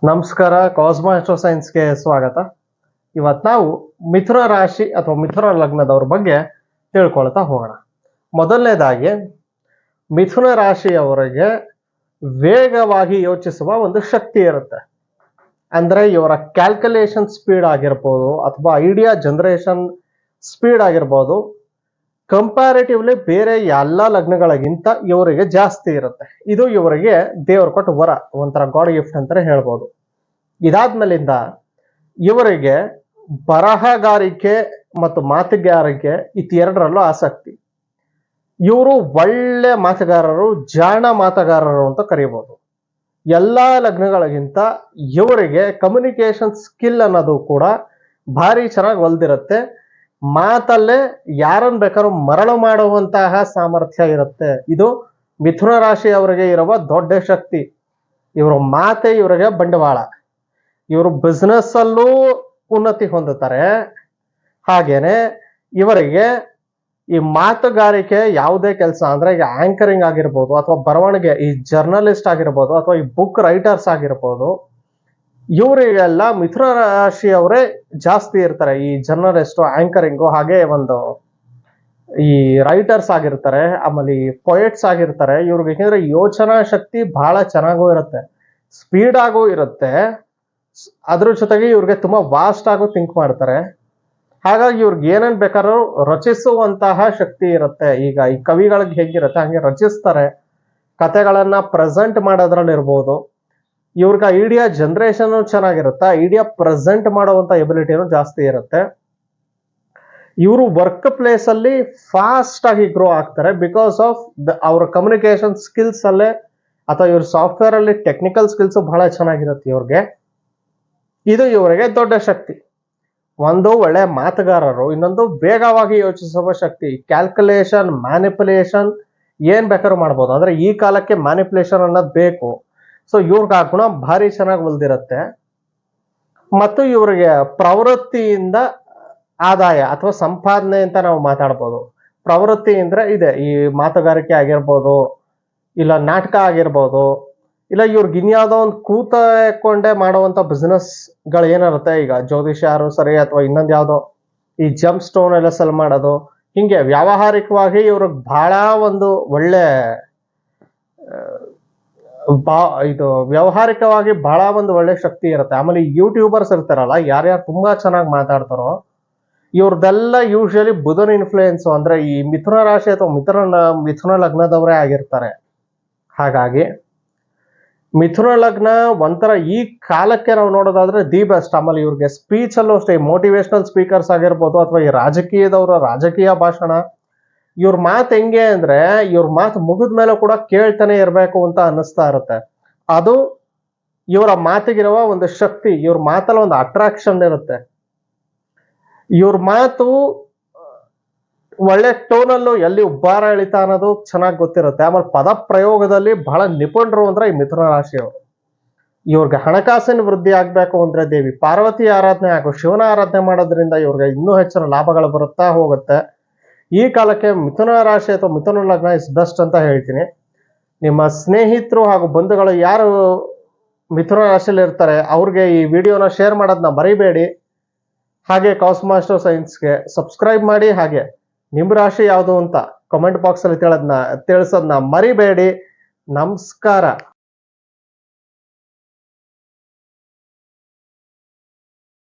ನಮಸ್ಕಾರ, Cosmo astro ಸೈನ್ಸ್ಗೆ ಸ್ವಾಗತ. ಇವತ್ತು ನಾವು ಮಿಥುನ ರಾಶಿ ಅಥವಾ ಮಿಥುನ ಲಗ್ನದವ್ರ ಬಗ್ಗೆ ತಿಳ್ಕೊಳ್ತಾ ಹೋಗೋಣ. ಮೊದಲನೇದಾಗಿ ಮಿಥುನ ರಾಶಿಯವರಿಗೆ ವೇಗವಾಗಿ ಯೋಚಿಸುವ ಒಂದು ಶಕ್ತಿ ಇರುತ್ತೆ. ಅಂದ್ರೆ ಇವರ ಕ್ಯಾಲ್ಕುಲೇಷನ್ ಸ್ಪೀಡ್ ಆಗಿರ್ಬೋದು ಅಥವಾ ಐಡಿಯಾ ಜನರೇಷನ್ ಸ್ಪೀಡ್ ಆಗಿರ್ಬೋದು, ಕಂಪ್ಯಾರಿಟಿವ್ಲಿ ಬೇರೆ ಎಲ್ಲ ಲಗ್ನಗಳಿಗಿಂತ ಇವರಿಗೆ ಜಾಸ್ತಿ ಇರುತ್ತೆ. ಇದು ಇವರಿಗೆ ದೇವರು ಕೊಟ್ಟ ವರ, ಒಂಥರ ಗಾಡ್ ಗಿಫ್ಟ್ ಅಂತಾನೆ ಹೇಳ್ಬೋದು. ಇದಾದ್ಮೇಲಿಂದ ಇವರಿಗೆ ಬರಹಗಾರಿಕೆ ಮತ್ತು ಮಾತುಗಾರಿಕೆ ಎರಡರಲ್ಲೂ ಆಸಕ್ತಿ. ಇವರು ಒಳ್ಳೆ ಮಾತುಗಾರರು, ಜಾಣ ಮಾತುಗಾರರು ಅಂತ ಕರೀಬಹುದು. ಎಲ್ಲಾ ಲಗ್ನಗಳಿಗಿಂತ ಇವರಿಗೆ ಕಮ್ಯುನಿಕೇಶನ್ ಸ್ಕಿಲ್ ಅನ್ನೋದು ಕೂಡ ಭಾರಿ ಚೆನ್ನಾಗಿ ಒಲ್ದಿರುತ್ತೆ. ಮಾತಲ್ಲೇ ಯಾರನ್ನ ಬೇಕಾದ್ರೂ ಮರಳು ಮಾಡುವಂತಹ ಸಾಮರ್ಥ್ಯ ಇರುತ್ತೆ. ಇದು ಮಿಥುನ ರಾಶಿಯವರಿಗೆ ಇರುವ ದೊಡ್ಡ ಶಕ್ತಿ. ಇವರ ಮಾತೆ ಇವರಿಗೆ ಬಂಡವಾಳ. ಇವರು ಬಿಸ್ನೆಸ್ ಅಲ್ಲೂ ಉನ್ನತಿ ಹೊಂದುತ್ತಾರೆ. ಹಾಗೇನೆ ಇವರಿಗೆ ಈ ಮಾತುಗಾರಿಕೆ ಯಾವುದೇ ಕೆಲಸ ಅಂದ್ರೆ ಈಗ ಆಂಕರಿಂಗ್ ಆಗಿರ್ಬೋದು ಅಥವಾ ಬರವಣಿಗೆ, ಈ ಜರ್ನಲಿಸ್ಟ್ ಆಗಿರ್ಬೋದು ಅಥವಾ ಈ ಬುಕ್ ರೈಟರ್ಸ್ ಆಗಿರ್ಬೋದು, ಇವರಿಗೆಲ್ಲ ಮಿಥುನ ರಾಶಿಯವರೇ ಜಾಸ್ತಿ ಇರ್ತಾರೆ. ಈ ಜರ್ನಲಿಸ್ಟು, ಆಂಕರಿಂಗು, ಹಾಗೆ ಒಂದು ಈ ರೈಟರ್ಸ್ ಆಗಿರ್ತಾರೆ, ಆಮೇಲೆ ಈ ಪೊಯೆಟ್ಸ್ ಆಗಿರ್ತಾರೆ. ಇವ್ರಿಗೆ ಯಾಕಂದ್ರೆ ಯೋಚನಾ ಶಕ್ತಿ ಬಹಳ ಚೆನ್ನಾಗೂ ಇರುತ್ತೆ, ಸ್ಪೀಡ್ ಆಗೂ ಇರುತ್ತೆ. ಅದ್ರ ಜೊತೆಗೆ ಇವ್ರಿಗೆ ತುಂಬಾ ವಾಸ್ಟ್ ಆಗು ಥಿಂಕ್ ಮಾಡ್ತಾರೆ. ಹಾಗಾಗಿ ಇವ್ರಿಗೆ ಏನೇನ್ ಬೇಕಾದ್ರೂ ರಚಿಸುವಂತಹ ಶಕ್ತಿ ಇರುತ್ತೆ. ಈಗ ಈ ಕವಿಗಳಿಗೆ ಹೇಗಿರುತ್ತೆ ಹಂಗೆ ರಚಿಸ್ತಾರೆ. ಕತೆಗಳನ್ನ ಪ್ರೆಸೆಂಟ್ ಮಾಡೋದ್ರಲ್ಲಿ ಇರ್ಬೋದು. ಇವ್ರಿಗೆ ಐಡಿಯಾ ಜನರೇಷನ್ ಚೆನ್ನಾಗಿರುತ್ತೆ, ಐಡಿಯಾ ಪ್ರೆಸೆಂಟ್ ಮಾಡುವಂತ ಎಬಿಲಿಟಿನೂ ಜಾಸ್ತಿ ಇರುತ್ತೆ. ಇವರು ವರ್ಕ್ ಪ್ಲೇಸ್ ಅಲ್ಲಿ ಫಾಸ್ಟ್ ಆಗಿ ಗ್ರೋ ಆಗ್ತಾರೆ ಬಿಕಾಸ್ ಆಫ್ ಅವ್ರ ಕಮ್ಯುನಿಕೇಶನ್ ಸ್ಕಿಲ್ಸ್ ಅಲ್ಲೇ ಅಥವಾ ಇವ್ರ ಸಾಫ್ಟ್ವೇರ್ ಅಲ್ಲಿ ಟೆಕ್ನಿಕಲ್ ಸ್ಕಿಲ್ಸ್ ಬಹಳ ಚೆನ್ನಾಗಿರುತ್ತೆ ಇವ್ರಿಗೆ. ಇದು ಇವರಿಗೆ ದೊಡ್ಡ ಶಕ್ತಿ. ಒಂದು ಒಳ್ಳೆ ಮಾತುಗಾರರು, ಇನ್ನೊಂದು ವೇಗವಾಗಿ ಯೋಚಿಸುವ ಶಕ್ತಿ. ಕ್ಯಾಲ್ಕುಲೇಷನ್, ಮ್ಯಾನಿಪುಲೇಷನ್ ಏನ್ ಬೇಕಾದ್ರೂ ಮಾಡ್ಬೋದು. ಅಂದ್ರೆ ಈ ಕಾಲಕ್ಕೆ ಮ್ಯಾನಿಪುಲೇಷನ್ ಅನ್ನೋದು ಬೇಕು. ಸೊ ಇವ್ರಿಗೆ ಆ ಗುಣ ಭಾರಿ ಚೆನ್ನಾಗಿ ಒಲ್ದಿರುತ್ತೆ. ಮತ್ತು ಇವ್ರಿಗೆ ಪ್ರವೃತ್ತಿಯಿಂದ ಆದಾಯ ಅಥವಾ ಸಂಪಾದನೆ ಅಂತ ನಾವು ಮಾತಾಡ್ಬೋದು. ಪ್ರವೃತ್ತಿ ಅಂದ್ರೆ ಇದೆ, ಈ ಮಾತುಗಾರಿಕೆ ಆಗಿರ್ಬೋದು, ಇಲ್ಲ ನಾಟಕ ಆಗಿರ್ಬೋದು, ಇಲ್ಲ ಇವ್ರಿಗೆ ಇನ್ಯಾವುದೋ ಒಂದು ಕೂತಕೊಂಡೇ ಮಾಡುವಂತ ಬಿಸ್ನೆಸ್ ಗಳು ಏನಿರುತ್ತೆ, ಈಗ ಜ್ಯೋತಿಷ್ಯರು ಸರಿ ಅಥವಾ ಇನ್ನೊಂದು ಯಾವ್ದೋ ಈ ಜಂಪ್ ಸ್ಟೋನ್ ಎಲ್ಲ ಸೆಲ್ ಮಾಡೋದು, ಹಿಂಗೆ ವ್ಯಾವಹಾರಿಕವಾಗಿ ಇವ್ರಿಗೆ ಬಹಳ ಒಂದು ಒಳ್ಳೆ ಇದು ವ್ಯಾವಹಾರಿಕವಾಗಿ ಬಹಳ ಒಂದು ಒಳ್ಳೆ ಶಕ್ತಿ ಇರುತ್ತೆ. ಆಮೇಲೆ ಯೂಟ್ಯೂಬರ್ಸ್ ಇರ್ತಾರಲ್ಲ, ಯಾರ್ಯಾರು ತುಂಬಾ ಚೆನ್ನಾಗಿ ಮಾತಾಡ್ತಾರೋ ಇವ್ರದೆಲ್ಲ ಯೂಶಲಿ ಬುಧನ ಇನ್ಫ್ಲೂಯೆನ್ಸ್ ಅಂದ್ರೆ ಈ ಮಿಥುನ ರಾಶಿ ಅಥವಾ ಮಿಥುನ ಲಗ್ನದವರೇ ಆಗಿರ್ತಾರೆ. ಹಾಗಾಗಿ ಮಿಥುನ ಲಗ್ನ ಒಂಥರ ಈ ಕಾಲಕ್ಕೆ ನಾವು ನೋಡೋದಾದ್ರೆ ದಿ ಬೆಸ್ಟ್. ಆಮೇಲೆ ಇವ್ರಿಗೆ ಸ್ಪೀಚ್ ಅಲ್ಲೂ ಅಷ್ಟೇ, ಮೋಟಿವೇಶನಲ್ ಸ್ಪೀಕರ್ಸ್ ಆಗಿರ್ಬೋದು ಅಥವಾ ಈ ರಾಜಕೀಯದವರ ರಾಜಕೀಯ ಭಾಷಣ, ಇವ್ರ ಮಾತು ಹೆಂಗೆ ಅಂದ್ರೆ ಇವ್ರ ಮಾತು ಮುಗಿದ ಮೇಲೆ ಕೂಡ ಕೇಳ್ತಾನೆ ಇರ್ಬೇಕು ಅಂತ ಅನ್ನಿಸ್ತಾ ಇರುತ್ತೆ. ಅದು ಇವರ ಮಾತಿಗಿರುವ ಒಂದು ಶಕ್ತಿ. ಇವ್ರ ಮಾತಲ್ಲಿ ಒಂದು ಅಟ್ರಾಕ್ಷನ್ ಇರುತ್ತೆ. ಇವ್ರ ಮಾತು ಒಳ್ಳೆ ಟೋನಲ್ಲೂ ಎಲ್ಲಿ ಉಬ್ಬಾರ ಎಳಿತಾ ಅನ್ನೋದು ಚೆನ್ನಾಗಿ ಗೊತ್ತಿರುತ್ತೆ. ಆಮೇಲೆ ಪದ ಪ್ರಯೋಗದಲ್ಲಿ ಬಹಳ ನಿಪುಣರು ಅಂದ್ರೆ ಈ ಮಿಥುನ ರಾಶಿಯವರು. ಇವ್ರಿಗೆ ಹಣಕಾಸಿನ ವೃದ್ಧಿ ಆಗ್ಬೇಕು ಅಂದ್ರೆ ದೇವಿ ಪಾರ್ವತಿ ಆರಾಧನೆ ಹಾಗೂ ಶಿವನ ಆರಾಧನೆ ಮಾಡೋದ್ರಿಂದ ಇವ್ರಿಗೆ ಇನ್ನೂ ಹೆಚ್ಚಿನ ಲಾಭಗಳು ಬರುತ್ತಾ ಹೋಗುತ್ತೆ. ಈ ಕಾಲಕ್ಕೆ ಮಿಥುನ ರಾಶಿ ಅಥವಾ ಮಿಥುನ ಲಗ್ನ ಇಸ್ ಬೆಸ್ಟ್ ಅಂತ ಹೇಳ್ತೀನಿ. ನಿಮ್ಮ ಸ್ನೇಹಿತರು ಹಾಗೂ ಬಂಧುಗಳು ಯಾರು ಮಿಥುನ ರಾಶಿಯಲ್ಲಿ ಇರ್ತಾರೆ ಅವ್ರಿಗೆ ಈ ವಿಡಿಯೋನ ಶೇರ್ ಮಾಡೋದನ್ನ ಮರಿಬೇಡಿ. ಹಾಗೆ ಕಾಸ್ಮೋ ಆಸ್ಟ್ರೋ ಸೈನ್ಸ್ಗೆ ಸಬ್ಸ್ಕ್ರೈಬ್ ಮಾಡಿ. ಹಾಗೆ ನಿಮ್ಮ ರಾಶಿ ಯಾವುದು ಅಂತ ಕಮೆಂಟ್ ಬಾಕ್ಸ್ ಅಲ್ಲಿ ತಿಳಿಸೋದನ್ನ ಮರಿಬೇಡಿ. ನಮಸ್ಕಾರ.